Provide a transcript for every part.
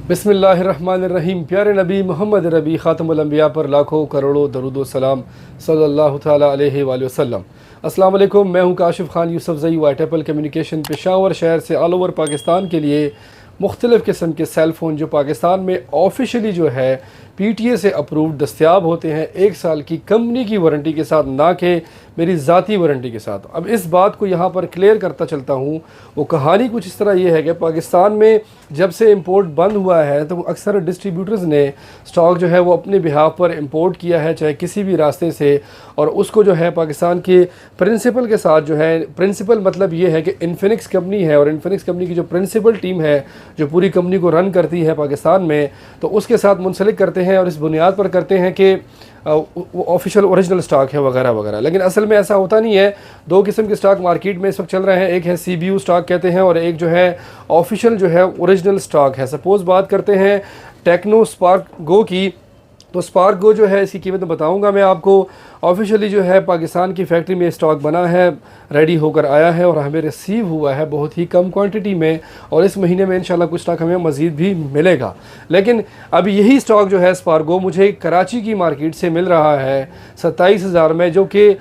बिस्मिल्लाहिर्रहमानिर्रहीम। प्यारे नबी मोहम्मद रबी ख़ातमुल अंबिया पर लाखों करोड़ों दरूद व सलाम सल्लल्लाहु ताला अलैहि वसल्लम। अस्सलाम वालेकुम, मैं हूं Kashif Khan Yousafzai white apple communication Peshawar शहर से ऑल ओवर पाकिस्तान के लिए मुख्तलिफ़ किस्म के सेल फ़ोन जो पाकिस्तान में ऑफिशियली जो है PTA से अप्रूव्ड दस्तियाब होते हैं 1 साल की कंपनी की वारंटी के साथ, ना कि मेरी ज़ाती वारंटी के साथ। अब इस बात को यहाँ पर क्लियर करता चलता हूँ। वो कहानी कुछ इस तरह ये है कि पाकिस्तान में जब से इंपोर्ट बंद हुआ है तो अक्सर डिस्ट्रीब्यूटर्स ने स्टॉक जो है वो अपने बिहाफ पर इंपोर्ट किया है, चाहे किसी भी रास्ते से, और उसको जो है पाकिस्तान के प्रिंसिपल के साथ जो है, प्रिंसिपल मतलब ये है कि इन्फिनिक्स कंपनी है और इन्फिनिक्स कंपनी की जो प्रिंसिपल टीम है जो पूरी कंपनी को रन करती है पाकिस्तान में, तो उसके साथ मुंसलिक करते हैं और इस बुनियाद पर करते हैं कि वो ऑफिशियल ओरिजिनल स्टॉक है वगैरह वगैरह। लेकिन असल में ऐसा होता नहीं है। दो किस्म के स्टॉक मार्केट में इस वक्त चल रहे हैं, एक है CBU स्टॉक कहते हैं और एक जो है ऑफिशियल जो है ओरिजिनल स्टॉक है। सपोज़ बात करते हैं टेक्नो स्पार्क गो की, तो स्पार्क गो जो है इसकी कीमत बताऊंगा मैं आपको। ऑफिशियली जो है पाकिस्तान की फैक्ट्री में स्टॉक बना है, रेडी होकर आया है और हमें रिसीव हुआ है बहुत ही कम क्वांटिटी में, और इस महीने में इंशाल्लाह कुछ स्टॉक हमें मज़ीद भी मिलेगा। लेकिन अब यही स्टॉक जो है स्पार्क गो मुझे कराची की मार्केट से मिल रहा है 27,000 में, जो कि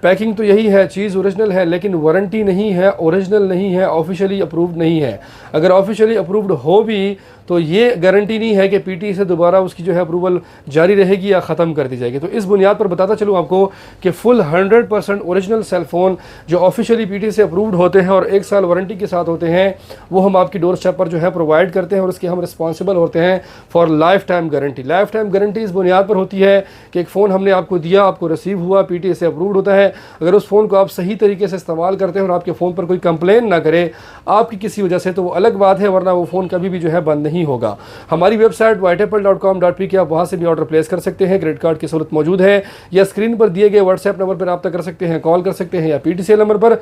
पैकिंग तो यही है, चीज़ ओरिजिनल है, लेकिन वारंटी नहीं है, ओरिजिनल नहीं है, ऑफिशियली अप्रूव्ड नहीं है। अगर ऑफिशियली अप्रूव्ड हो भी तो ये गारंटी नहीं है कि PTA से दोबारा उसकी जो है अप्रूवल जारी रहेगी या ख़त्म कर दी जाएगी। तो इस बुनियाद पर बताता चलूँ आपको कि फुल 100% ओरिजिनल सेल फ़ोन जो ऑफिशियली PTA से अप्रूव्ड होते हैं और 1 साल वारंटी के साथ होते हैं, वो हम आपकी डोर स्टेप पर जो है प्रोवाइड करते हैं और उसके हम रिस्पॉन्सिबल होते हैं for life time guarantee. Life time guarantee इस बुनियाद पर होती है कि एक फ़ोन हमने आपको दिया, आपको रिसीव हुआ, PTA से अप्रूव्ड होता है। अगर उस फ़ोन को आप सही तरीके से इस्तेमाल करते हैं और आपके फ़ोन पर कोई कंप्लेन ना करे आपकी किसी वजह से, तो वो अलग बात है, वरना वो फ़ोन कभी भी जो है बंद नहीं होगा। हमारी वेबसाइट whiteapple.com.pk आप वहाँ से भी ऑर्डर प्लेस कर सकते हैं। क्रेडिट कार्ड की सहूलत मौजूद है, या स्क्रीन पर दिए गए व्हाट्सएप नंबर पर रब्ता कर सकते हैं, कॉल कर सकते हैं, या PTCL नंबर पर।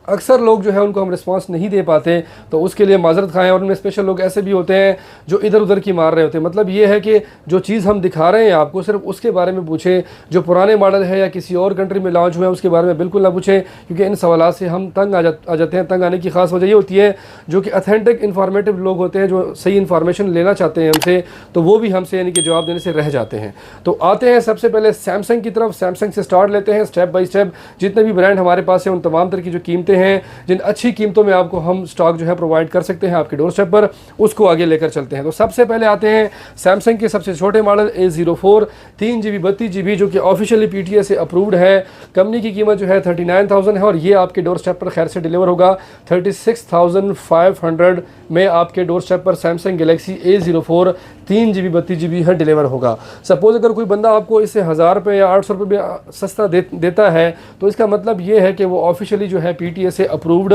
अक्सर लोग जो है उनको हम रिस्पांस नहीं दे पाते, तो उसके लिए माजरत खाएं। और उनमें स्पेशल लोग ऐसे भी होते हैं जो इधर उधर की मार रहे होते हैं। मतलब ये है कि जो चीज़ हम दिखा रहे हैं आपको सिर्फ उसके बारे में पूछें, जो पुराने मॉडल है या किसी और कंट्री में लॉन्च हुए हैं उसके बारे में बिल्कुल ना पूछें, क्योंकि इन सवालात से हम तंग आ जाते हैं। तंग आने की खास वजह ये होती है जो कि अथेंटिक इन्फॉर्मेटिव लोग होते हैं, जो सही इन्फॉर्मेशन लेना चाहते हैं हमसे, तो वो भी हमसे यानी कि जवाब देने से रह जाते हैं। तो आते हैं सबसे पहले सैमसंग की तरफ। सैमसंग से स्टार्ट लेते हैं स्टेप बाई स्टेप। जितने भी ब्रांड हमारे पास हैं उन तमाम तरह की जो कीमतें हैं, जिन अच्छी कीमतों में आपको हम स्टॉक जो है प्रोवाइड कर सकते हैं आपके डोर स्टेप पर, उसको आगे लेकर चलते हैं। तो सबसे पहले आते हैं सैमसंग के सबसे छोटे मॉडल A04 3GB 32GB, जो कि ऑफिशियली PTA से अप्रूव्ड है। कंपनी की कीमत जो है 39,000 है और ये आपके डोर स्टेप पर खैर से डिलीवर होगा 36,500 में। आपके डोर स्टेप पर Samsung Galaxy A04 3GB 32GB है डिलीवर होगा। सपोज अगर कोई बंदा आपको इसे 1000 रुपये या 800 रुपये में सस्ता देता है, तो इसका मतलब ये है कि वो ऑफिशियली जो है PTA से अप्रूव्ड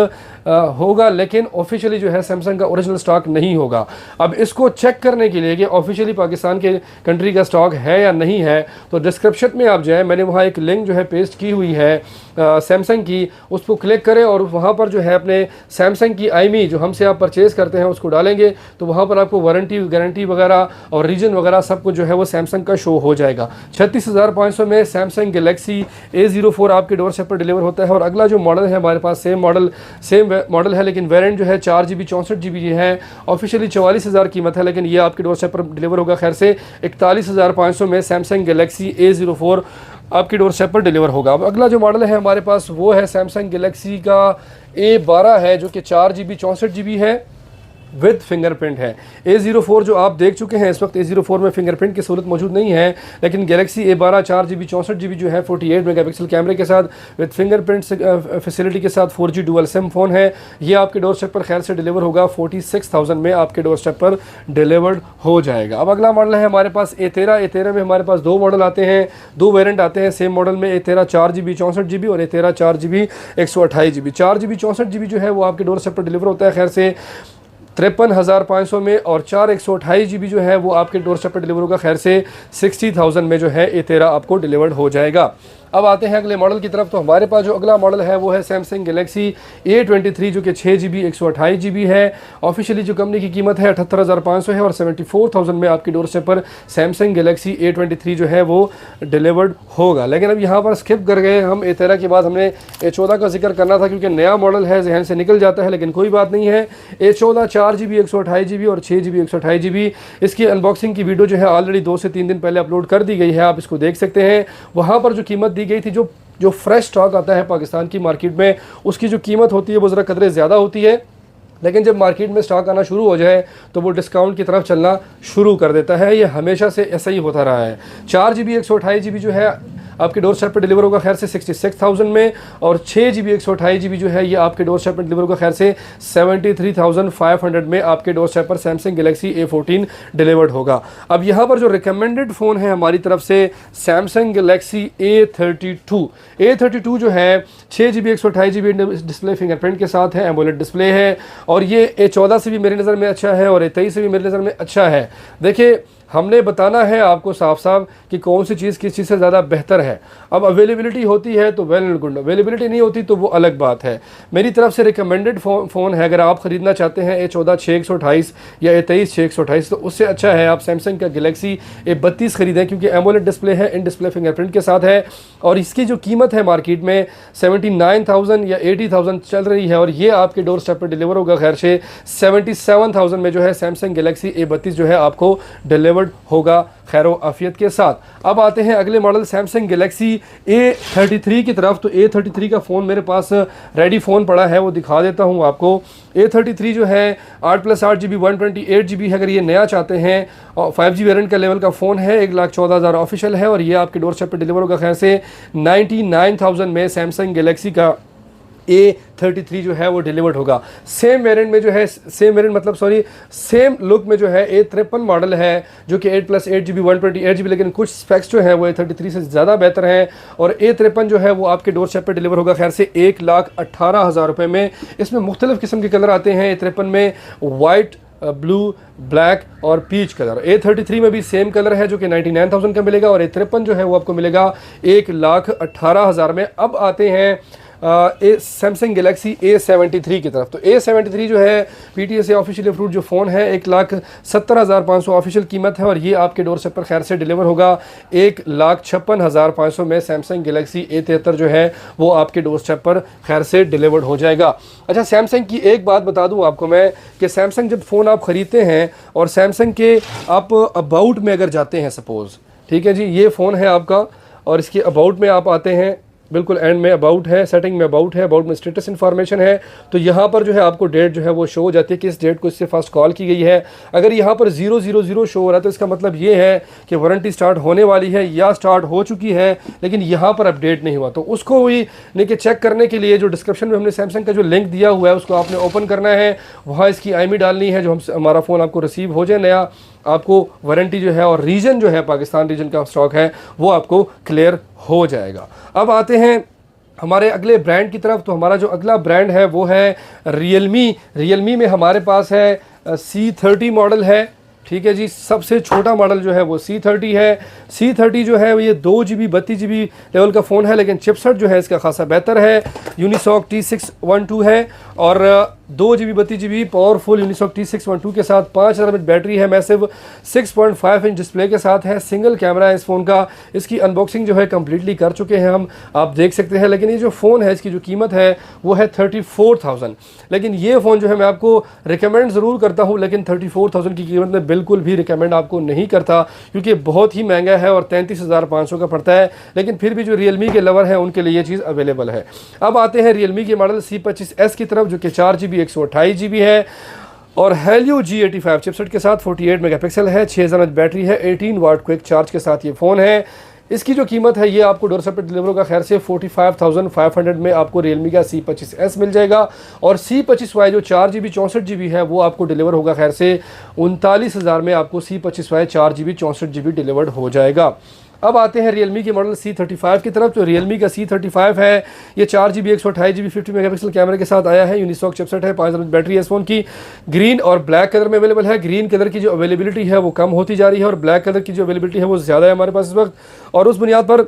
होगा, लेकिन ऑफिशियली जो है सैमसंग का ओरिजिनल स्टॉक नहीं होगा। अब इसको चेक करने के लिए कि ऑफिशियली पाकिस्तान के कंट्री का स्टॉक है या नहीं है, तो डिस्क्रिप्शन में आप जाएं, मैंने वहाँ एक लिंक जो है पेस्ट की हुई है सैमसंग की, उस पर क्लिक करें और वहाँ पर जो है अपने सैमसंग की IMEI जो हमसे आप परचेज़ करते हैं उसको डालेंगे, तो वहाँ पर आपको वारंटी गारंटी वगैरह और रीजन वगैरह सब कुछ जो है वो सैमसंग का शो हो जाएगा। 36,500 में सैमसंग गैलेक्सी A04 आपके डोर स्टेप पर डिलीवर होता है। और अगला जो मॉडल है हमारे पास सेम मॉडल है, लेकिन वेरिएंट जो है 4GB 64GB है। ऑफिशियली 44,000 कीमत है, लेकिन ये आपके डोर स्टेप पर डिलीवर होगा खैर से 41,500 में सैमसंग गैलेक्सी A04 आपकी डोर स्टेप पर डिलीवर होगा। अब अगला जो मॉडल है हमारे पास वो है सैमसंग गैलेक्सी का A12 है, जो कि 4GB 64GB है विद फिंगरप्रिंट है। A04 जो आप देख चुके हैं, इस वक्त A04 में फिंगरप्रिंट की सहूलत मौजूद नहीं है, लेकिन गैलेक्सी A12 4GB 64GB जो है 48 मेगापिक्सल कैमरे के साथ विद फिंगरप्रिंट फैसिलिटी के साथ 4G डुअल सिम फ़ोन है। ये आपके डोर स्टेप पर खैर से डिलीवर होगा 46,000 में आपके डोर स्टेप पर डिलीवर्ड हो जाएगा। अब अगला मॉडल है हमारे पास A13 में हमारे पास दो मॉडल आते हैं, दो वेरिएंट आते हैं सेम मॉडल में। A13 4GB 64GB और A13 4GB 128GB। 4GB 64GB जो है वो आपके डोर स्टेप पर डिलीवर होता है खैर से 53,500 में, और 4 128GB जो है वो आपके डोर स्टेप पर डिलीवर होगा खैर से 60,000 में जो है A13 आपको डिलीवर्ड हो जाएगा। अब आते हैं अगले मॉडल की तरफ। तो हमारे पास जो अगला मॉडल है वो है सैमसंग गैलेक्सी A23 जो कि 6GB 128GB है। ऑफिशियली जो कंपनी की कीमत है 78,500 है और 74,000 में आपकी डोर स्टेप पर सैमसंग गैलेक्सी A23 जो है वो डिलीवर्ड होगा। लेकिन अब यहाँ पर स्किप कर गए हम, A13 के बाद हमने A14 का जिक्र करना था क्योंकि नया मॉडल है, जहन से निकल जाता है, लेकिन कोई बात नहीं है। A14 4GB 128GB और 6GB 128GB, इसकी अनबॉक्सिंग की वीडियो जो है ऑलरेडी 2 से 3 दिन पहले अपलोड कर दी गई है, आप इसको देख सकते हैं। वहाँ पर जो कीमत दी गई थी, जो फ्रेश स्टॉक आता है पाकिस्तान की मार्केट में, उसकी जो कीमत होती है वो ज़रा कदरे ज़्यादा होती है, लेकिन जब मार्केट में स्टॉक आना शुरू हो जाए तो वो डिस्काउंट की तरफ चलना शुरू कर देता है। ये हमेशा से ऐसा ही होता रहा है। 4GB 128GB जो है आपके डोर स्टेप पर डिलीवर होगा खैर से 66,000 में, और 6GB 128GB जो है ये आपके डोर स्टेप पर डिलीवर होगा खैर से 73,500 में आपके डोर स्टेप पर सैमसंग गैलेक्सी A14 डिलीवर्ड होगा। अब यहाँ पर जो रिकमेंडेड फ़ोन है हमारी तरफ से सैमसंग गैलेक्सी A32 जो है 6GB 128GB डिस्प्ले फिंगरप्रिंट के साथ है, एमोलेड डिस्प्ले है, और ये A14 से भी मेरी नज़र में अच्छा है और A23 से भी मेरी नज़र में अच्छा है। देखिए, हमने बताना है आपको साफ साफ कि कौन सी चीज़ किस चीज़ से ज़्यादा बेहतर है। अब अवेलेबिलिटी होती है तो वेल एंड गुड, अवेलेबिलिटी नहीं होती तो वो अलग बात है। मेरी तरफ से रिकमेंडेड फ़ोन है, अगर आप ख़रीदना चाहते हैं A14 6/128 या A23 6/128, तो उससे अच्छा है आप सैमसंग का गैलेक्सी A32 ख़रीदें, क्योंकि एमोलेड डिस्प्ले है, इन डिस्प्ले फिंगरप्रिंट के साथ है, और इसकी जो कीमत है मार्केट में 79,000 या 80,000 चल रही है, और ये आपके डोर स्टेप पर डिलीवर होगा खैर से 77,000 में जो है सैमसंग गैलेक्सी A32 जो है आपको डिलीवर होगा खैर आफियत के साथ। अब आते हैं अगले मॉडल सैमसंग गैलेक्सी A33 की तरफ। तो A33 का फ़ोन मेरे पास रेडी फ़ोन पड़ा है, वो दिखा देता हूँ आपको। A33 जो है 8+8GB 128GB है, अगर ये नया चाहते हैं, और 5G वेरिएंट का लेवल का फ़ोन है, 1,14,000 ऑफिशियल है, और ये आपके डोर स्टेप पर डिलीवर होगा खैर से 99,000 में सैमसंग गैलेक्सी का A33 जो है वो डिलीवर्ड होगा। सेम वेरिएंट में जो है, सेम लुक में जो है A53 मॉडल है जो कि 8+8GB 128GB, लेकिन कुछ स्पेक्स जो है वो A33 से ज़्यादा बेहतर हैं, और A53 जो है वो आपके डोर स्टेप पे डिलीवर होगा खैर से 1,18,000 रुपये में। इसमें मुख्तलिफ किस्म के कलर आते हैं। A53 में वाइट, ब्लू, ब्लैक और पीच कलर। A33 में भी सेम कलर है जो कि 99,000 का मिलेगा, और A53 जो है वो आपको मिलेगा 1,18,000 में। अब आते हैं सैमसंग गैलेक्सी A73 की तरफ। तो A73 जो है PTA से ऑफिशियल अप्रूव्ड जो फ़ोन है, 1,70,500 ऑफिशियल कीमत है, और ये आपके डोर स्टेप पर खैर से डिलीवर होगा 1,56,500 में सैमसंग गैलेक्सी A73 जो है वो आपके डोर स्टेप पर खैर से डिलीवर्ड हो जाएगा। अच्छा, सैमसंग की एक बात बता दूं आपको मैं कि सैमसंग जब फ़ोन आप ख़रीदते हैं और सैमसंग के आप अबाउट में अगर जाते हैं, सपोज़, ठीक है जी, ये फ़ोन है आपका, और इसके अबाउट में आप आते हैं, बिल्कुल एंड में अबाउट है, सेटिंग में अबाउट है, अबाउट में स्टेटस इन्फॉर्मेशन है, तो यहाँ पर जो है आपको डेट जो है वो शो हो जाती है, किस डेट को इससे फर्स्ट कॉल की गई है। अगर यहाँ पर 000 शो हो रहा है तो इसका मतलब ये है कि वारंटी स्टार्ट होने वाली है या स्टार्ट हो चुकी है, लेकिन यहाँ पर अपडेट नहीं हुआ। तो उसको भी लेके चेक करने के लिए जो डिस्क्रिप्शन में हमने सैमसंग का जो लिंक दिया हुआ है उसको आपने ओपन करना है, वहाँ इसकी IMEI डालनी है, जो हमारा फ़ोन आपको रिसीव हो जाए नया, आपको वारंटी जो है और रीजन जो है पाकिस्तान रीजन का स्टॉक है वो आपको क्लियर हो जाएगा। अब आते हैं हमारे अगले ब्रांड की तरफ। तो हमारा जो अगला ब्रांड है वो है रियलमी में हमारे पास है C30 मॉडल है, ठीक है जी। सबसे छोटा मॉडल जो है वो C30 है। C30 जो है ये 2GB 32GB लेवल का फ़ोन है, लेकिन चिपसेट जो है इसका खासा बेहतर है, यूनिसॉक T612 है, और 2GB 32GB powerful Unisoc T612 के साथ 5000 mAh बैटरी है, मैसिव 6.5 इंच डिस्प्ले के साथ है, सिंगल कैमरा है इस फ़ोन का। इसकी अनबॉक्सिंग जो है कम्प्लीटली कर चुके हैं हम, आप देख सकते हैं। लेकिन ये जो फ़ोन है इसकी जो कीमत है वो है 34,000, लेकिन ये फ़ोन जो है मैं आपको रिकमेंड ज़रूर करता हूँ, लेकिन 34,000 की कीमत में बिल्कुल भी रिकमेंड आपको नहीं करता, क्योंकि बहुत ही महंगा है और 33,500 का पड़ता है। लेकिन फिर भी जो रियलमी के लवर हैं उनके लिए ये चीज़ अवेलेबल है। अब आते हैं रियलमी के मॉडल C25s की तरफ, जो कि 4GB 128GB है, और हेलियो G85 चिपसेट के साथ 48 मेगापिक्सल है, 6000 mAh बैटरी है, 18 वाट क्विक चार्ज के साथ ये फ़ोन है। इसकी जो कीमत है ये आपको डोर स्टेप पर डिलीवर होगा खैर से 45,500 में आपको रियलमी का C25s मिल जाएगा, और C25y जो 4GB 64GB है वो आपको डिलीवर होगा खैर से 39,000 में आपको C25y 4GB 64GB डिलीवर्ड हो जाएगा। अब आते हैं रियलमी के मॉडल C35 की तरफ। तो रियलमी का C35 है, ये 4GB 128GB 50 मेगापिक्सल कैमरे के साथ आया है, यूनिसॉक चिपसेट है, 5000 mAh बैटरी है इस फ़ोन की। ग्रीन और ब्लैक कलर में अवेलेबल है। ग्रीन कलर की जो अवेलेबिलिटी है वो कम होती जा रही है, और ब्लैक कलर की जो अवेलेबिलिटी है वो ज़्यादा है हमारे पास इस वक्त, और उस बुनियाद पर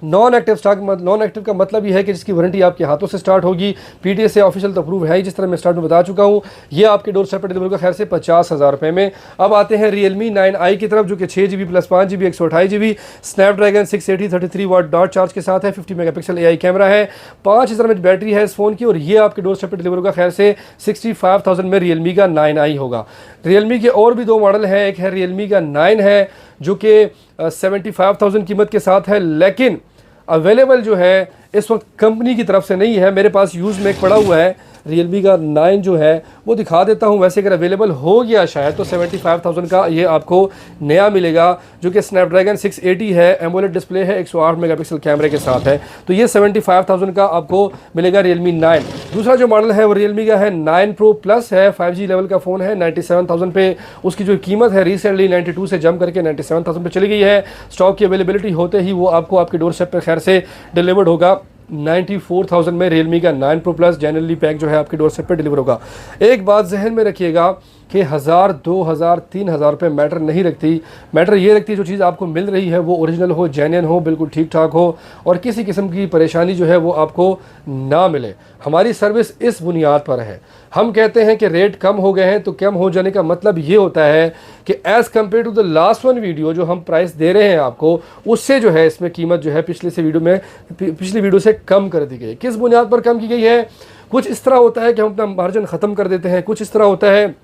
non active stock, non active का मतलब ये है कि जिसकी वारंटी आपके हाथों से स्टार्ट होगी, PTA से ऑफिशियल तो अप्रूव है ही, जिस तरह मैं स्टार्ट में बता चुका हूँ। ये आपके डोर स्टेप पर डिलीवर का खैर से 50,000 रुपये में। अब आते हैं Realme 9i की तरफ, जो कि 6GB plus 5GB 128GB Snapdragon 680 33 watt dot charge के साथ है। 50 मेगापिक्सल AI कैमरा है, 5000 mAh बैटरी है इस फ़ोन की, और ये आपके डोर स्टेप पर डिलीवर का खैर से 65,000 में Realme का 9i होगा। Realme के और भी दो मॉडल हैं, एक है Realme का 9 है जो कि 75,000 कीमत के साथ है, लेकिन अवेलेबल जो है इस वक्त कंपनी की तरफ से नहीं है। मेरे पास यूज़ में एक पड़ा हुआ है Realme का 9 जो है, वो दिखा देता हूँ। वैसे अगर अवेलेबल हो गया शायद तो 75,000 का ये आपको नया मिलेगा, जो कि स्नैपड्रैगन 680 है, एमोलेड डिस्प्ले है, 108 मेगापिक्सल कैमरे के साथ है। तो ये 75,000 का आपको मिलेगा Realme 9। दूसरा जो मॉडल है वो Realme का है 9 Pro प्लस है, 5G लेवल का फ़ोन है, 97,000 पे उसकी जो कीमत है रिसेंटली 92 से जंप करके 97,000 पे चली गई है। स्टॉक की अवेलेबिलिटी होते ही वो आपको आपके डोर स्टेप पर खैर से डिलीवर्ड होगा। 94,000 में Realme का 9 Pro प्लस जनरली पैक जो है आपके डोर स्टेप पे डिलीवर होगा। एक बात जहन में रखिएगा कि 1000, 2000, 3000 रुपये मैटर नहीं रखती। मैटर ये रखती है जो चीज़ आपको मिल रही है वो ओरिजिनल हो, जेन्युइन हो, बिल्कुल ठीक ठाक हो, और किसी किस्म की परेशानी जो है वो आपको ना मिले। हमारी सर्विस इस बुनियाद पर है। हम कहते हैं कि रेट कम हो गए हैं, तो कम हो जाने का मतलब ये होता है कि as compare to the last one video जो हम प्राइस दे रहे हैं आपको, उससे जो है इसमें कीमत जो है पिछली वीडियो से कम कर दी गई। किस बुनियाद पर कम की गई है? कुछ इस तरह होता है कि हम अपना मार्जिन ख़त्म कर देते हैं, कुछ इस तरह होता है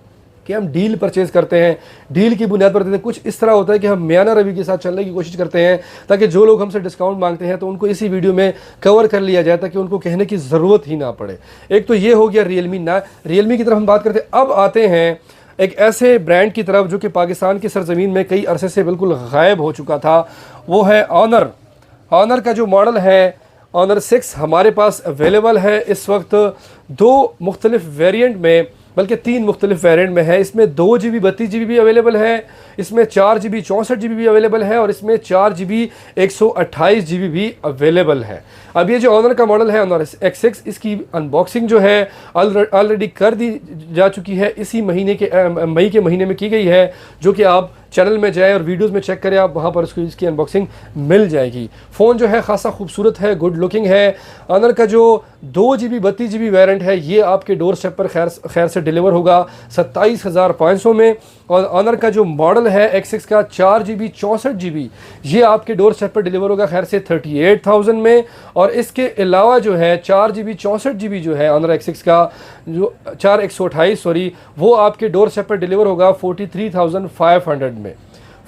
कि हम डील परचेज़ करते हैं, डील की बुनियाद पर देते हैं, कुछ इस तरह होता है कि हम मियाना रवि के साथ चलने की कोशिश करते हैं ताकि जो लोग हमसे डिस्काउंट मांगते हैं तो उनको इसी वीडियो में कवर कर लिया जाए ताकि उनको कहने की ज़रूरत ही ना पड़े। एक तो ये हो गया Realme की तरफ हम बात करते हैं। अब आते हैं एक ऐसे ब्रांड की तरफ जो कि पाकिस्तान की सरजमीन में कई अरसे से बिल्कुल गायब हो चुका था, वो है ऑनर का जो मॉडल है ऑनर 6 हमारे पास अवेलेबल है इस वक्त 2 मुख्तलिफ वेरिएंट में, बल्कि 3 मुख्तलिफ वेरिएंट में है। इसमें 2GB 32GB भी अवेलेबल है, इसमें 4GB 64GB भी अवेलेबल है, और इसमें 4GB 128GB भी अवेलेबल है। अब ये जो ऑनर का मॉडल है ऑनर X6, इसकी अनबॉक्सिंग जो है ऑलरेडी कर दी जा चुकी है, इसी महीने के मई के महीने में की गई है, जो कि आप चैनल में जाएँ और वीडियोस में चेक करें, आप वहाँ पर उसकी इसकी अनबॉक्सिंग मिल जाएगी। फ़ोन जो है ख़ासा खूबसूरत है, गुड लुकिंग है। ऑनर का जो 2GB 32GB वेरिएंट है ये आपके डोर स्टेप पर खैर से डिलीवर होगा 27,500 में, और ऑनर का जो मॉडल है X6 का 4GB 64GB ये आपके डोर स्टेप पर डिलीवर होगा खैर से 38,000 में, और इसके अलावा जो है 4GB 64GB जो है ऑनर X6 का जो 128 वो आपके डोर स्टेप पर डिलीवर होगा 43,500 में।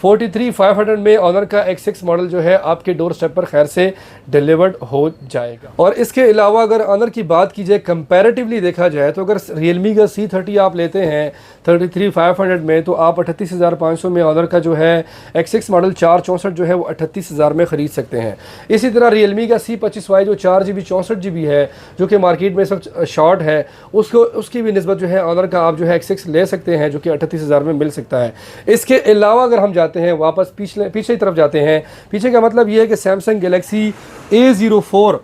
43,500 में ऑनर का X6 मॉडल जो है आपके डोर स्टेप पर खैर से डिलीवर्ड हो जाएगा। और इसके अलावा अगर ऑनर की बात की जाए, कंपैरेटिवली देखा जाए, तो अगर Realme का C30 आप लेते हैं 33,500 में, तो आप 38,500 में ऑनर का जो है X6 मॉडल 464 जो है वो 38,000 में ख़रीद सकते हैं। इसी तरह Realme का C25Y जो 4GB 64GB है, जो कि मार्केट में इस वक्त शॉर्ट है, उसकी भी निस्बत जो है ऑनर का आप जो है X6 ले सकते हैं, जो कि 38,000 में मिल सकता है। इसके अलावा अगर हम जाते हैं वापस पीछे की तरफ जाते हैं, पीछे का मतलब ये है कि सैमसंग गैलेक्सी A04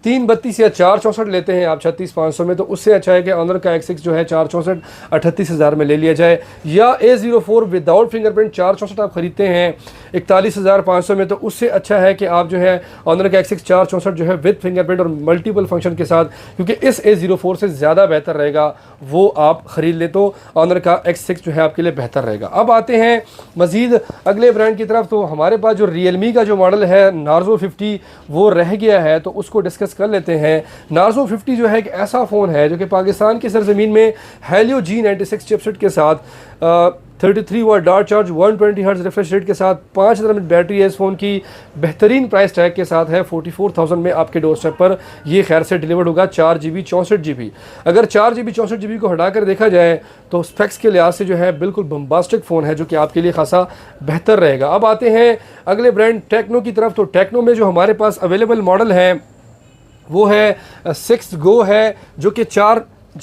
332 या 464 लेते हैं आप 36,500 में, तो उससे अच्छा है कि ऑनर का X6 जो है 464 38,000 में ले लिया जाए। या A04 विदाउट फिंगरप्रिंट 464 आप ख़रीदते हैं 41,500 में, तो उससे अच्छा है कि आप जो है ऑनर का X6 464 जो है विद फिंगरप्रिंट और मल्टीपल फंक्शन के साथ, क्योंकि इस A04 से ज़्यादा बेहतर रहेगा, वो आप ख़रीद ले तो ऑनर का X6 जो है आपके लिए बेहतर रहेगा। अब आते हैं मज़ीद अगले ब्रांड की तरफ। तो हमारे पास जो Realme का जो मॉडल है Narzo 50 वो रह गया है, तो उसको डिस्कस कर लेते हैं। Narzo 50 जो है एक ऐसा फ़ोन है जो कि पाकिस्तान की सरजमीन में Helio G96 चिपसेट के साथ 33 watt dot charge 120 hertz refresh rate के साथ 5000 mAh बैटरी है इस फ़ोन की, बेहतरीन प्राइस टैग के साथ है 44,000 में आपके डोर स्टेप पर ये खैर से डिलीवर्ड होगा 4GB 64GB। अगर 4GB 64GB को हटाकर देखा जाए तो स्पेक्स के लिहाज से जो है बिल्कुल बम्बास्टिक फ़ोन है, जो कि आपके लिए खासा बेहतर रहेगा। अब आते हैं अगले ब्रांड टेक्नो की तरफ। तो टेक्नो में जो हमारे पास अवेलेबल मॉडल है वो है 6 Go है, जो कि 4 +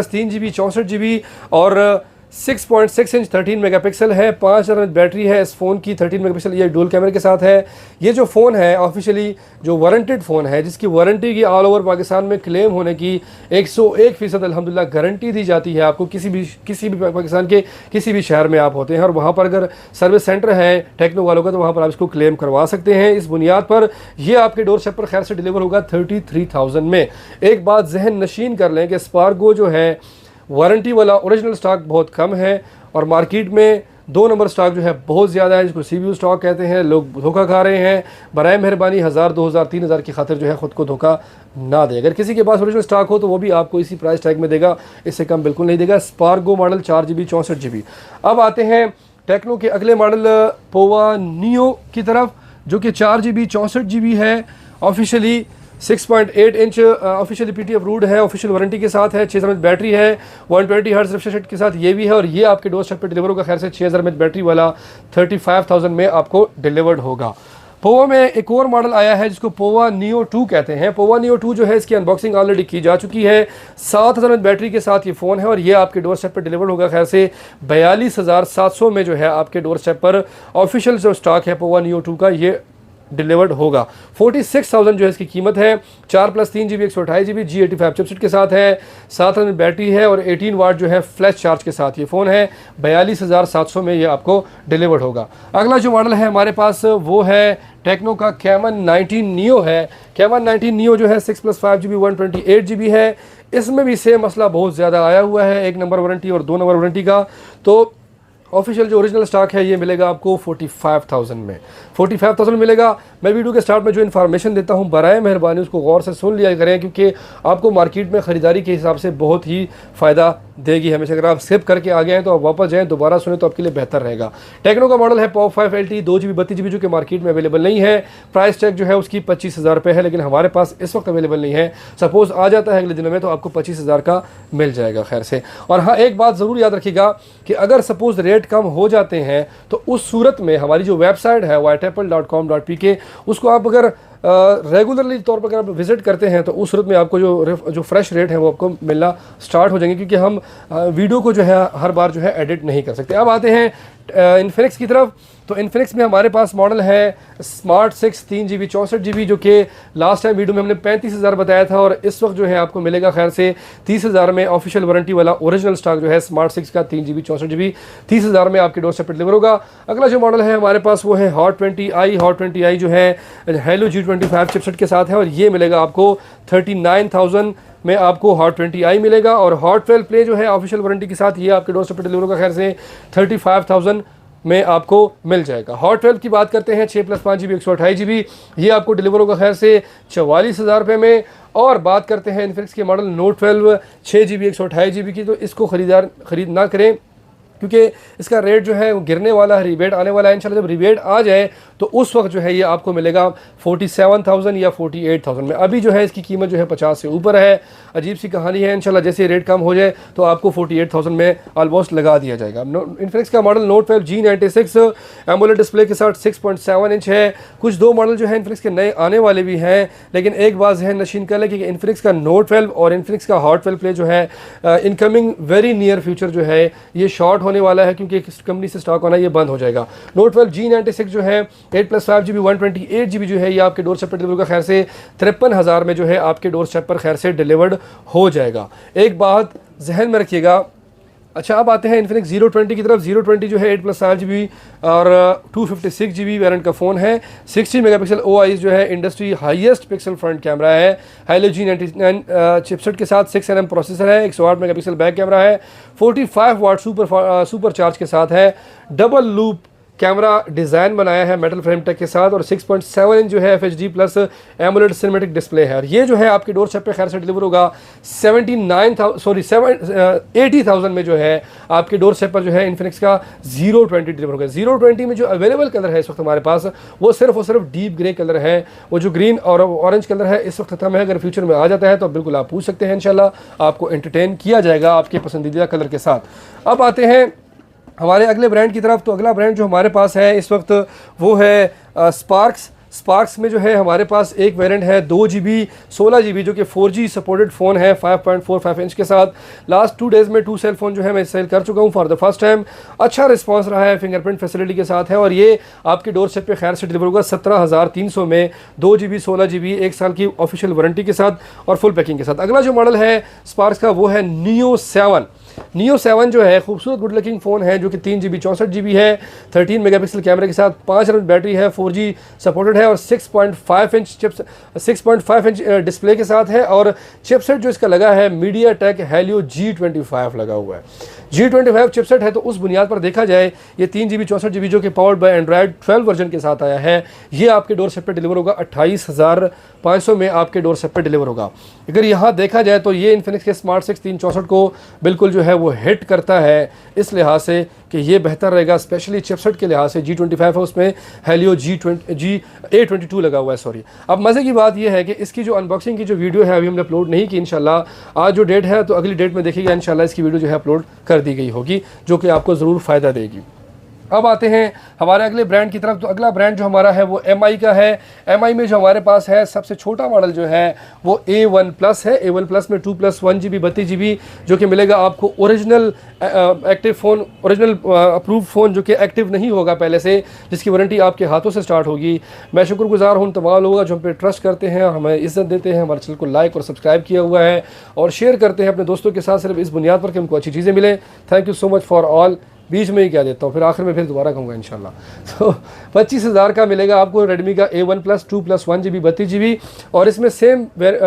3GB 64GB और 6.6 इंच 13 मेगापिक्सल है, 5000 mAh बैटरी है इस फ़ोन की, 13 मेगापिक्सल ये डुअल कैमरे के साथ है। ये जो फ़ोन है ऑफिशियली जो वारंटेड फ़ोन है, जिसकी वारंटी की ऑल ओवर पाकिस्तान में क्लेम होने की 101% अल्हम्दुलिल्लाह गारंटी दी जाती है आपको। किसी भी पाकिस्तान के किसी भी शहर में आप होते हैं और वहाँ पर अगर सर्विस सेंटर है टेक्नो वालों का, तो वहाँ पर आप इसको क्लेम करवा सकते हैं। इस बुनियाद पर ये आपके डोर स्टेप पर खैर से डिलीवर होगा 33,000 में। एक बात जहन नशीन कर लें कि स्पार्गो जो है वारंटी वाला ओरिजिनल स्टॉक बहुत कम है और मार्केट में 2 नंबर स्टॉक जो है बहुत ज़्यादा है, जिसको CPU स्टॉक कहते हैं। लोग धोखा खा रहे हैं। बराए मेहरबानी 1000, 2000, 3000 की खातिर जो है ख़ुद को धोखा ना दे। अगर किसी के पास ओरिजिनल स्टॉक हो तो वो भी आपको इसी प्राइस टैग में देगा, इससे कम बिल्कुल नहीं देगा। स्पार्गो मॉडल 4GB 64GB। अब आते हैं टेक्नो के अगले मॉडल पोवा नियो की तरफ, जो कि 4GB 64GB है। ऑफिशियली 6.8 इंच ऑफिशियल PTF रूड है, ऑफिशियल वारंटी के साथ है। 6000 mAh बैटरी है, 120 हर्ट्ज रिफ्रेश रेट के साथ ये भी है और ये आपके डोर स्टेप पर डिलीवर होगा खैर से 6000 mAh बैटरी वाला 35,000 में आपको डिलीवर्ड होगा। पोवा में एक और मॉडल आया है जिसको पोवा नियो 2 कहते हैं। पोवा नियो 2 जो है इसकी अनबॉक्सिंग ऑलरेडी की जा चुकी है। 7000 mAh बैटरी के साथ ये फ़ोन है और ये आपके डोर स्टेप पर डिलीवर होगा खैर से 42,700 में जो है आपके डोर स्टेप पर। ऑफिशियल जो स्टॉक है पोवा नियो 2 का ये डिलीवर्ड होगा। 46,000 जो है इसकी कीमत है। 4+3GB 128GB G85 चिपसेट के साथ है। 7000 mAh बैटरी है और 18 वाट जो है फ्लैश चार्ज के साथ ये फ़ोन है। 42,700 में ये आपको डिलीवर्ड होगा। अगला जो मॉडल है हमारे पास वो है टेक्नो का कैमन 19 नियो है। कैमन 19 नियो जो है 6+5GB 128GB है। इसमें भी सेम मसला बहुत ज़्यादा आया हुआ है, 1 नंबर वारंटी और 2 नंबर वारंटी का। तो ऑफिशियल जो ओरिजिनल स्टॉक है ये मिलेगा आपको 45,000 में। 45,000 मिलेगा। मैं वीडियो के स्टार्ट में जो इन्फॉर्मेशन देता हूँ बराए मेहरबानी उसको गौर से सुन लिया करें, क्योंकि आपको मार्केट में ख़रीदारी के हिसाब से बहुत ही फ़ायदा देगी हमेशा। अगर आप स्किप करके आ गए हैं तो आप वापस जाएँ दोबारा सुने तो आपके लिए बेहतर रहेगा। टेक्नो का मॉडल है पॉप 5 LTE 2GB 32GB जो कि मार्केट में अवेलेबल नहीं है। प्राइस टैग जो है उसकी 25,000 रुपये है, लेकिन हमारे पास इस वक्त अवेलेबल नहीं है। सपोज़ आ जाता है अगले दिनों में तो आपको 25,000 का मिल जाएगा खैर से। और हाँ, एक बात ज़रूर याद रखिएगा कि अगर सपोज़ रेट कम हो जाते हैं तो उस सूरत में हमारी जो वेबसाइट है whiteapple.com.pk उसको आप अगर रेगुलरली तौर पर अगर आप विज़िट करते हैं तो उस सूरत में आपको जो फ्रेश रेट है वो आपको मिलना स्टार्ट हो जाएंगे, क्योंकि हम वीडियो को जो है हर बार जो है एडिट नहीं कर सकते। अब आते हैं इन्फिनिक्स की तरफ। तो इन्फिनिक्स में हमारे पास मॉडल है स्मार्ट 6 3GB 64GB जो कि लास्ट टाइम वीडियो में हमने 35,000 बताया था और इस वक्त जो है आपको मिलेगा खैर से 30,000 में। ऑफिशियल वारंटी वाला ओरिजिनल स्टॉक जो है स्मार्ट 6 का 3GB 64GB 30,000 में आपके डोर स्टेप पर डिलीवर होगा। अगला जो मॉडल है हमारे पास वो है हॉट 20i। हॉट 20i जो है हेलो G25 चिपसेट के साथ है और ये मिलेगा आपको 39,000 में आपको हॉट 20i मिलेगा। और हॉट 12 प्ले जो है ऑफिशियल वारंटी के साथ ये आपके डोर स्टेप पर डिलीवर होगा खैर से 35,000 में आपको मिल जाएगा। हॉट 12 की बात करते हैं 6+5GB 128GB ये आपको डिलीवर होगा खैर से 44,000 रुपये में। और बात करते हैं इन्फिनिक्स के मॉडल नोट 12 6GB 128GB की, तो इसको खरीद ना करें क्योंकि इसका रेट जो है वो गिरने वाला है, रिबेट आने वाला है। इंशाल्लाह जब रिबेट आ जाए तो उस वक्त जो है ये आपको मिलेगा 47,000 या 48,000 में। अभी जो है इसकी कीमत जो है 50 से ऊपर है। अजीब सी कहानी है। इंशाल्लाह जैसे रेट कम हो जाए तो आपको 48,000 में ऑलमोस्ट लगा दिया जाएगा। इन्फिनिक्स का model note 12 G96 AMOLED display के साथ 6.7 इंच है। कुछ 2 मॉडल जो है इन्फिनिक्स के नए आने वाले भी हैं, लेकिन एक बात जहन नशीन कर ले कि इन्फिनिक्स का नोट 12 और इन्फिनिक्स का हॉट 12 प्ले जो है इनकमिंग वेरी नियर फ्यूचर जो है ये शॉर्ट होने वाला है, क्योंकि इस कंपनी से स्टॉक होना ये बंद हो जाएगा। नोट 12 G96 जो है 8+5GB 128GB जो है ये आपके डोर स्टेप पर डिलीवर का खैर से 53,000 में जो है आपके डोर स्टेप पर खैर से डिलीवर्ड हो जाएगा। एक बात जहन में रखिएगा। अच्छा, अब आते हैं इन्फिनिक्स 020 की तरफ। 020 जो है 8+4GB और 256GB वेरिएंट का फ़ोन है। 60 मेगापिक्सल OIS जो है industry highest pixel front camera है। हेलो G99 चिपसेट के साथ 6nm प्रोसेसर है। 108 मेगापिक्सल बैक कैमरा है। 45 वाट सुपर चार्ज के साथ है। डबल लूप कैमरा डिज़ाइन बनाया है मेटल फ्रेम टेक के साथ और 6.7 इंच जो है FHD plus AMOLED cinematic display है। और ये जो है आपके डोर स्टेप पे खैर से डिलीवर होगा 80,000 में जो है आपके डोर स्टेप पर जो है इन्फिनिक्स का 020 डिलीवर होगा। 020 में जो अवेलेबल कलर है इस वक्त हमारे पास वो सिर्फ और सिर्फ डीप ग्रे कलर है। वो जो ग्रीन और ऑरेंज कलर है इस वक्त खत्म है। अगर फ्यूचर में आ जाता है तो बिल्कुल आप पूछ सकते हैं, इंशाल्लाह आपको एंटरटेन किया जाएगा आपके पसंदीदा कलर के साथ। अब आते हैं हमारे अगले ब्रांड की तरफ। तो अगला ब्रांड जो हमारे पास है इस वक्त वो है स्पार्क्स। स्पार्क्स में जो है हमारे पास एक वेरिएंट है 2 GB 16 GB जो कि 4G सपोर्टेड फ़ोन है 5.45 इंच के साथ। लास्ट 2 डेज़ में 2 सेल फ़ोन जो है मैं सेल कर चुका हूँ फॉर द फर्स्ट टाइम। अच्छा रिस्पांस रहा है, फिंगरप्रिंट फैसिलिटी के साथ है और ये आपके डोर स्टेप पे खैर से डिलीवर होगा 17,300 में 2 GB 16 GB 1 साल की ऑफिशियल वारंटी के साथ और फुल पैकिंग के साथ। अगला जो मॉडल है स्पार्क्स का वो है नियो 7 जो है खूबसूरत गुड लुकिंग फ़ोन है जो कि 3 GB 64 GB है, 13 मेगापिक्सल कैमरे के साथ, 5 एमएच बैटरी है, 4G सपोर्टेड है और 6.5 इंच डिस्प्ले के साथ है। और चिपसेट जो इसका लगा है मीडियाटेक हेलियो G25 लगा हुआ है। G25 चिपसेट है तो उस बुनियाद पर देखा जाए ये 3 GB 64 GB जो कि पावर्ड बाय एंड्रॉयड 12 वर्जन के साथ आया है, ये आपके डोर स्टेप पे डिलीवर होगा 28,500 में आपके डोर स्टेप पे डिलीवर होगा। अगर यहाँ देखा जाए तो ये इन्फिनिक्स के स्मार्ट 6 364 को बिल्कुल जो है वो हिट करता है इस लिहाज से कि ये बेहतर रहेगा, स्पेशली चिपसेट के लिहाज से। G25 है उसमें हेलियो A22 लगा हुआ है, सॉरी। अब मज़े की बात ये है कि इसकी जो अनबॉक्सिंग की जो वीडियो है अभी हमने अपलोड नहीं की, इंशाल्लाह आज जो डेट है तो अगली डेट में देखिएगा इंशाल्लाह इसकी वीडियो जो है अपलोड कर दी गई होगी जो कि आपको ज़रूर फ़ायदा देगी। अब आते हैं हमारे अगले ब्रांड की तरफ। तो अगला ब्रांड जो हमारा है वो MI का है। MI में जो हमारे पास है सबसे छोटा मॉडल जो है वो A1 प्लस है। A1 प्लस में 2+1 GB 32 GB जो कि मिलेगा आपको original active phone, original approve phone जो कि एक्टिव नहीं होगा पहले से, जिसकी वारंटी आपके हाथों से स्टार्ट होगी। मैं शुक्रगुजार हूँ तमाम लोगों का जो हम पे ट्रस्ट करते हैं, हमें इज़्ज़त देते हैं, हमारे चैनल को लाइक और सब्सक्राइब किया हुआ है और शेयर करते हैं अपने दोस्तों के साथ सिर्फ इस बुनियाद पर कि उनको अच्छी चीज़ें मिले। Thank you so much for all. बीच में ही कह देता हूँ, फिर आखिर में फिर दोबारा कहूँगा इंशाल्लाह। तो 25,000 का मिलेगा आपको रेडमी का A1 प्लस 2+1 GB 32 GB और इसमें सेम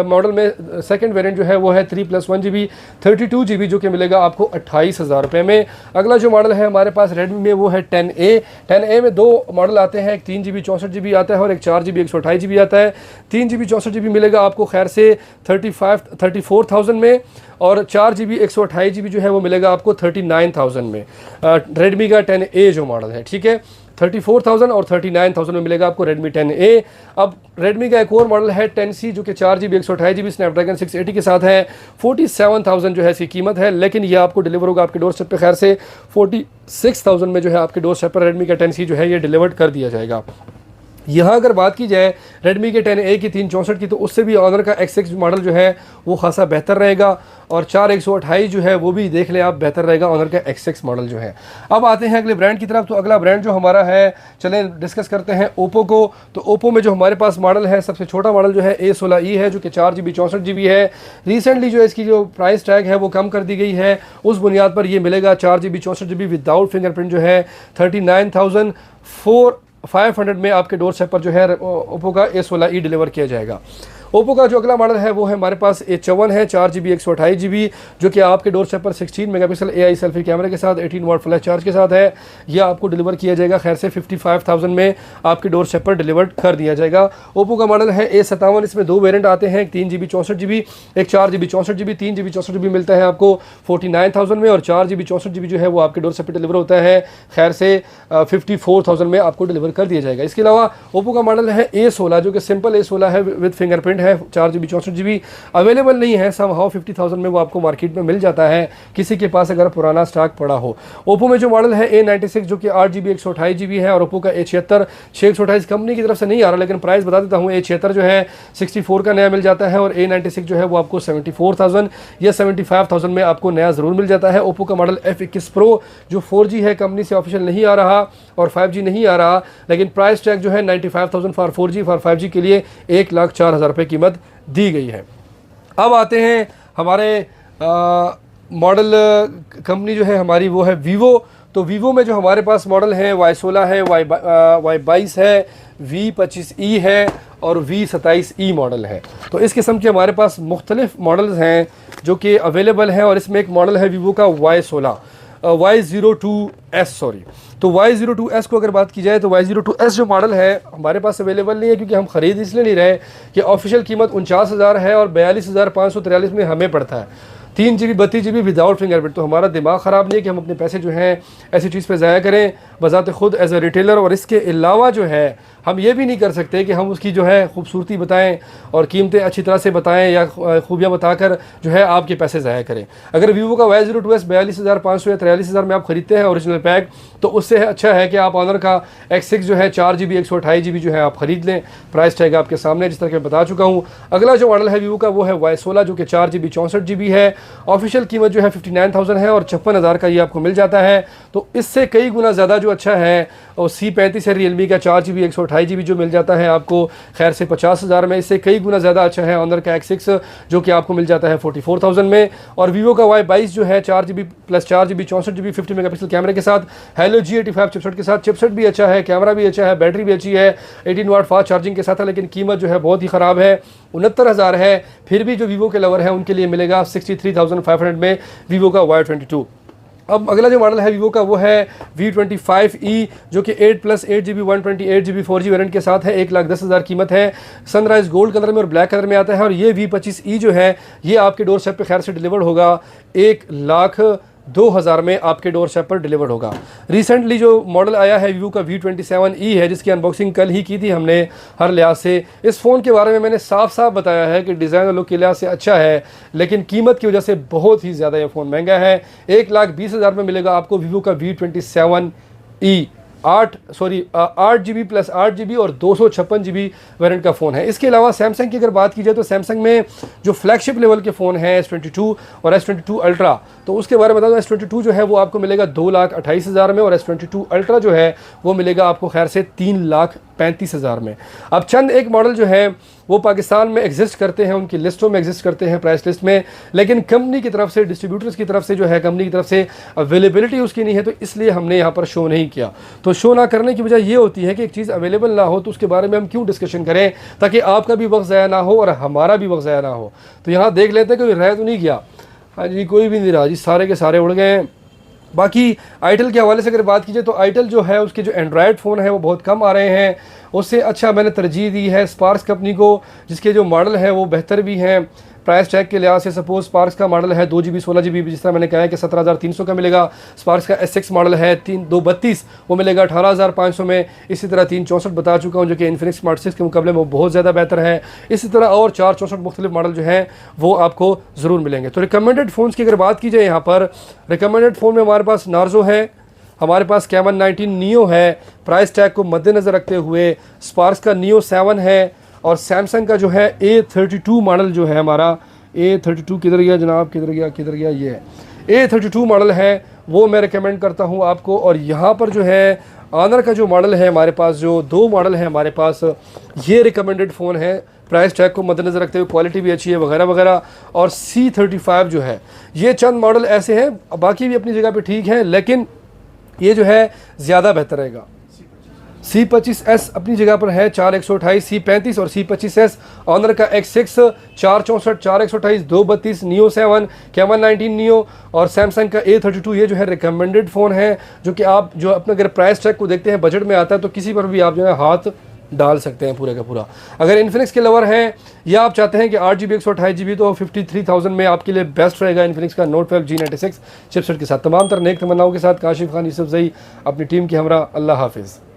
मॉडल में सेकंड वेरिएंट जो है वो है 3+1 GB 32 GB जो कि मिलेगा आपको 28,000 रुपये में। अगला जो मॉडल है हमारे पास रेडमी में वो है 10A में 2 मॉडल आते हैं, एक 3 GB 64 GB आता है और एक 4 GB 128 GB आता है। 3 GB 64 GB मिलेगा आपको खैर से 34,000 में और 4 GB 128 GB जो है वो मिलेगा आपको 39,000 में। रेडमी का 10A जो मॉडल है, ठीक है, 34,000 और 39,000 में मिलेगा आपको रेडमी 10A। अब रेडमी का एक और मॉडल है 10C जो कि 4 GB 128 GB स्नैपड्रैगन 680 के साथ है। 47,000 जो है इसकी कीमत है, लेकिन ये आपको डिलीवर होगा आपके डोर स्टेप पे खैर से 46,000 में जो है आपके डोर स्टेप पर रेडमी का 10C जो है ये डिलीवर्ड कर दिया जाएगा। यहाँ अगर बात की जाए रेडमी के 10A की 364 की तो उससे भी ऑनर का X6 मॉडल जो है वो खासा बेहतर रहेगा और 4128 जो है वो भी देख लें आप बेहतर रहेगा ऑनर का X6 मॉडल जो है। अब आते हैं अगले ब्रांड की तरफ। तो अगला ब्रांड जो हमारा है, चलें डिस्कस करते हैं ओप्पो को। तो ओप्पो में जो हमारे पास मॉडल है सबसे छोटा मॉडल जो है A16e है जो कि 4 GB 64 GB है। रिसेंटली जो इसकी जो प्राइस टैग है वो कम कर दी गई है, उस बुनियाद पर ये मिलेगा 4 GB 64 GB विदाउट फिंगरप्रिंट जो है 39,500 में आपके डोर स्टेप पर जो है ओप्पो का A16e डिलीवर किया जाएगा। ओप्पो का जो अगला मॉडल है वो है हमारे पास A54 है 4 GB 128 GB जो कि आपके डोर स्टेप पर 16 मेगापिक्सल AI सेल्फी कैमरे के साथ 18 वाट फ्लैश चार्ज के साथ है। यह आपको डिलीवर किया जाएगा खैर से 55,000 में आपके डोर स्टेप पर डिलीवर कर दिया जाएगा। ओप्पो का मॉडल है A57, इसमें 2 वेरिएंट आते हैं, एक 3 GB 64 GB, एक 4 GB 64 GB। 3 GB 64 GB मिलता है आपको 49,000 में और 4 GB 64 GB जो है वो आपके डोर स्टेप पर डिलीवर होता है खैर से 54,000 में आपको डिलीवर कर दिया जाएगा। इसके अलावा ओप्पो का मॉडल है A16 जो कि सिंपल A16 है विद फिंगरप्रिंट है, 4 GB 64 GB अवेलेबल नहीं है, समहाउ 50,000 में वो आपको मार्केट में मिल जाता है किसी के पास अगर पुराना स्टॉक पड़ा हो। ओप्पो में जो मॉडल है A96 जो कि 8 GB 128 GB है और ओप्पो का A76 628 कंपनी की तरफ से नहीं आ रहा लेकिन प्राइस बता देता हूँ। A76 जो है 64 का नया मिल जाता है और A96 जो है वो आपको 74,000 या 75,000 में आपको नया ज़रूर मिल जाता है। ओप्पो का मॉडल F21 Pro जो 4G है, कंपनी से ऑफिशियल नहीं आ रहा और 5G नहीं आ रहा, लेकिन प्राइस टैग जो है 95,000 फॉर 4G, फॉर 5G के लिए 1,04,000 रुपये कीमत दी गई है। अब आते हैं हमारे मॉडल कंपनी जो है हमारी वो है वीवो। तो वीवो में जो हमारे पास मॉडल हैं Y16 है, Y22 है, V25E है और V27E मॉडल है। तो इस किस्म के हमारे पास मुख्तलिफ मॉडल्स हैं जो कि अवेलेबल हैं और इसमें एक मॉडल है वीवो का Y16 Y02S सॉरी। तो Y02S को अगर बात की जाए तो Y02S जो मॉडल है हमारे पास अवेलेबल नहीं है क्योंकि हम ख़रीद इसलिए नहीं रहे कि ऑफिशियल कीमत 49,000 है और 42,543 में हमें पड़ता है। 3 GB 32 GB विदाउट फिंगरप्रिंट। तो हमारा दिमाग ख़राब नहीं है कि हम अपने पैसे जो हैं ऐसी चीज़ पे ज़ाया करें बज़ात ख़ुद एज अ रिटेलर। और इसके अलावा जो है हम ये भी नहीं कर सकते कि हम उसकी जो है खूबसूरती बताएं और कीमतें अच्छी तरह से बताएं या खूबियाँ बताकर जो है आपके पैसे ज़ाया करें। अगर वीवो का Y02s 42,500 या 43,000 में आप ख़रीदते हैं ओरिजिनल पैक, तो उससे अच्छा है कि आप ऑनर का X6 जो है 4GB 128GB जो है आप ख़रीद लें। प्राइस टैग आपके सामने जिस तरह के बता चुका हूँ। अगला जो मॉडल है वीवो का वो है Y16 जो कि 4GB 64GB है। ऑफिशियल कीमत जो है 59,000 है और 56,000 का ये आपको मिल जाता है। तो इससे कई गुना ज़्यादा जो अच्छा है और C35 है रियलमी का 4GB 128GB जो मिल जाता है आपको खैर से 50,000 में। इससे कई गुना ज़्यादा अच्छा है ऑनर का X6 जो कि आपको मिल जाता है 44,000 में। और वीवो का Y22 जो है 4GB + 4GB 64GB 50 मेगापिक्सल कैमरे के साथ, हेलो G85 चिपसेट के साथ। चिपसेट भी अच्छा है, कैमरा भी अच्छा है, बैटरी भी अच्छी है, 18 वाट फास्ट चार्जिंग के साथ है। लेकिन कीमत जो है बहुत ही ख़राब है, 69,000 है। फिर भी जो वीवो के लवर है उनके लिए मिलेगा 63,500 में वीवो का Y22। अब अगला जो मॉडल है वीवो का वो है V25e जो कि 8+8GB 128GB 4G वेरिएंट के साथ है। 1,10,000 कीमत है। सनराइज गोल्ड कलर में और ब्लैक कलर में आता है। और ये V25e जो है ये आपके डोर स्टेप पे खैर से डिलीवर्ड होगा 1,02,000 में आपके डोर स्टेप पर डिलीवर्ड होगा। रिसेंटली जो मॉडल आया है वीवो का V27e है जिसकी अनबॉक्सिंग कल ही की थी हमने हर लिहाज से। इस फ़ोन के बारे में मैंने साफ साफ बताया है कि डिज़ाइन और लुक के लिहाज से अच्छा है, लेकिन कीमत की वजह से बहुत ही ज़्यादा ये फ़ोन महंगा है। 1,20,000 में मिलेगा आपको वीवो का V27e 8GB + 8GB और 256GB वेरिएंट का फ़ोन है। इसके अलावा सैमसंग की अगर बात की जाए तो सैमसंग में जो फ्लैगशिप लेवल के फ़ोन हैं S22 और S22 अल्ट्रा, तो उसके बारे में बता दूँ S22 जो है वो आपको मिलेगा 2,28,000 में और S22 अल्ट्रा जो है वो मिलेगा आपको खैर से 3,35,000 में। अब चंद एक मॉडल जो है वो पाकिस्तान में एग्जिस्ट करते हैं, उनकी लिस्टों में एग्जिस्ट करते हैं प्राइस लिस्ट में, लेकिन कंपनी की तरफ से डिस्ट्रीब्यूटर्स की तरफ से जो है कंपनी की तरफ से अवेलेबिलिटी उसकी नहीं है, तो इसलिए हमने यहाँ पर शो नहीं किया। तो शो ना करने की वजह ये होती है कि एक चीज़ अवेलेबल ना हो तो उसके बारे में हम क्यों डिस्कशन करें, ताकि आपका भी वक्त ज़ाया ना हो और हमारा भी वक्त ज़ाया ना हो। तो यहाँ देख लेते हैं कोई रह तो नहीं गया। हाँ जी, कोई भी नहीं रहा जी, सारे के सारे उड़ गए हैं। बाकी आईटेल के हवाले से अगर बात कीजिए तो आईटेल जो है उसके जो एंड्रॉयड फ़ोन है वो बहुत कम आ रहे हैं। उससे अच्छा मैंने तरजीह दी है स्पार्क्स कंपनी को, जिसके जो मॉडल है वो बेहतर भी हैं प्राइस टैग के लिहाज से। सपोज स्पार्क्स का मॉडल है 2GB 16GB, जिस तरह मैंने कहा है कि 17,300 का मिलेगा। स्पार्क्स का S6 मॉडल है 232 वो मिलेगा 18,500 में। इसी तरह 364 बता चुका हूँ जो कि इन्फिनिक्स स्मार्ट 6 के मुकाबले में बहुत ज़्यादा बेहतर है। इसी तरह और 464 मुख्तलिफ मॉडल जो हैं वो आपको ज़रूर मिलेंगे। तो रिकमेंडेड फ़ोन्स की अगर बात की जाए यहाँ पर, रिकमेंडेड फ़ोन में हमारे पास नार्जो है, हमारे पास कैमन 19 नियो है प्राइस टैग को मद्देनज़र रखते हुए। स्पार्क्स का नियो 7 है और सैमसंग का जो है A32 मॉडल जो है हमारा A32 किधर गया जनाब, किधर गया, ये है A32 मॉडल है, वो मैं रिकमेंड करता हूँ आपको। और यहाँ पर जो है ऑनर का जो मॉडल है हमारे पास, जो 2 मॉडल है हमारे पास, ये रिकमेंडेड फ़ोन है प्राइस टैग को मद्देनज़र रखते हुए, क्वालिटी भी अच्छी है वगैरह वगैरह। और C35 जो है, ये चंद मॉडल ऐसे हैं, बाकी भी अपनी जगह पे ठीक है, लेकिन ये जो है ज़्यादा बेहतर रहेगा। C25s अपनी जगह पर है 4,128, C35 और C25s ऑनर का X6 464, 4,128, 232 नियो 7, कैमन 19 नियो और सैमसंग का A32। ये जो है रिकमेंडेड फ़ोन है जो कि आप जो अपने अगर प्राइस टैग को देखते हैं बजट में आता है तो किसी पर भी आप जो है हाथ डाल सकते हैं पूरे का पूरा। अगर इन्फिनिक्स के लवर हैं या आप चाहते हैं कि 8GB 128GB तो 53,000 में आपके लिए बेस्ट रहेगा इन्फिनिक्स का नोट 5 G96 चिपसेट के साथ। तमाम तरह नेक तमन्नाओं के साथ काशिफ खान यूसुफ ज़ई अपनी टीम की हमरा। अल्लाह हाफिज़।